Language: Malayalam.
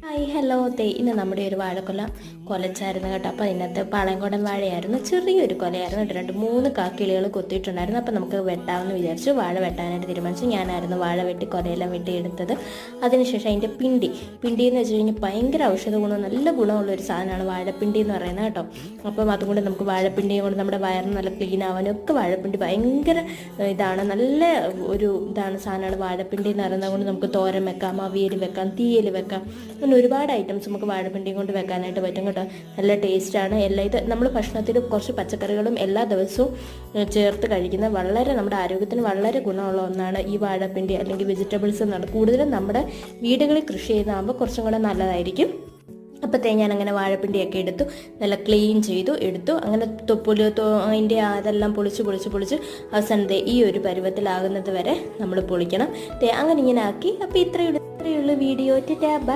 ഹായ് ഹലോ ഇന്ന് നമ്മുടെ ഒരു വാഴക്കൊല കൊലച്ചായിരുന്നു കേട്ടോ. അപ്പോൾ അതിനകത്ത് പാളയംകോടൻ വാഴയായിരുന്നു, ചെറിയൊരു കൊലയായിരുന്നു കേട്ടോ. 2-3 കാക്കിളികൾ കൊത്തിയിട്ടുണ്ടായിരുന്നു. അപ്പോൾ നമുക്ക് വെട്ടാമെന്ന് വിചാരിച്ചു, വാഴ വെട്ടാനായിട്ട് തീരുമാനിച്ചു. ഞാനായിരുന്നു വാഴ വെട്ടി കൊലയെല്ലാം വെട്ടി എടുത്തത്. അതിനുശേഷം അതിൻ്റെ പിണ്ടി എന്ന് വെച്ച് കഴിഞ്ഞാൽ ഭയങ്കര ഔഷധ ഗുണം, നല്ല ഗുണമുള്ളൊരു സാധനമാണ് വാഴപ്പിണ്ടി എന്ന് പറയുന്നത് കേട്ടോ. അപ്പം അതുകൊണ്ട് നമുക്ക് വാഴപ്പിണ്ടിയും കൊണ്ട് നമ്മുടെ വയറിന് നല്ല ക്ലീൻ ആവാനും ഒക്കെ വാഴപ്പിണ്ടി ഭയങ്കര ഇതാണ്, നല്ല ഒരു സാധനമാണ് വാഴപ്പിണ്ടി എന്ന് പറയുന്നത്. കൊണ്ട് നമുക്ക് തോരൻ വെക്കാം, അവിയൽ വെക്കാം, തീയൽ വെക്കാം, അങ്ങനെ ഒരുപാട് ഐറ്റംസ് നമുക്ക് വാഴപ്പിണ്ടിയും കൊണ്ട് വെക്കാനായിട്ട് പറ്റും കേട്ടോ. നല്ല ടേസ്റ്റാണ്. ഇത് നമ്മൾ ഭക്ഷണത്തിൽ കുറച്ച് പച്ചക്കറികളും എല്ലാ ദിവസവും ചേർത്ത് കഴിക്കുന്നത് വളരെ നമ്മുടെ ആരോഗ്യത്തിന് വളരെ ഗുണമുള്ള ഒന്നാണ് ഈ വാഴപ്പിണ്ടി അല്ലെങ്കിൽ വെജിറ്റബിൾസ് എന്നാണ്. കൂടുതലും നമ്മുടെ വീടുകളിൽ കൃഷി ചെയ്യുന്നതാകുമ്പോൾ കുറച്ചും കൂടെ നല്ലതായിരിക്കും. അപ്പോഴത്തേ ഞാൻ അങ്ങനെ വാഴപ്പിണ്ടിയൊക്കെ എടുത്തു, നല്ല ക്ലീൻ ചെയ്തു എടുത്തു. അങ്ങനെ അതിൻ്റെ അതെല്ലാം പൊളിച്ച് അവസാനം ഈ ഒരു പരുവത്തിലാകുന്നത് വരെ നമ്മൾ പൊളിക്കണം. അങ്ങനെ ഇങ്ങനെ ആക്കി. അപ്പോൾ ഇത്രയുള്ള വീഡിയോ. ടാ ബൈ.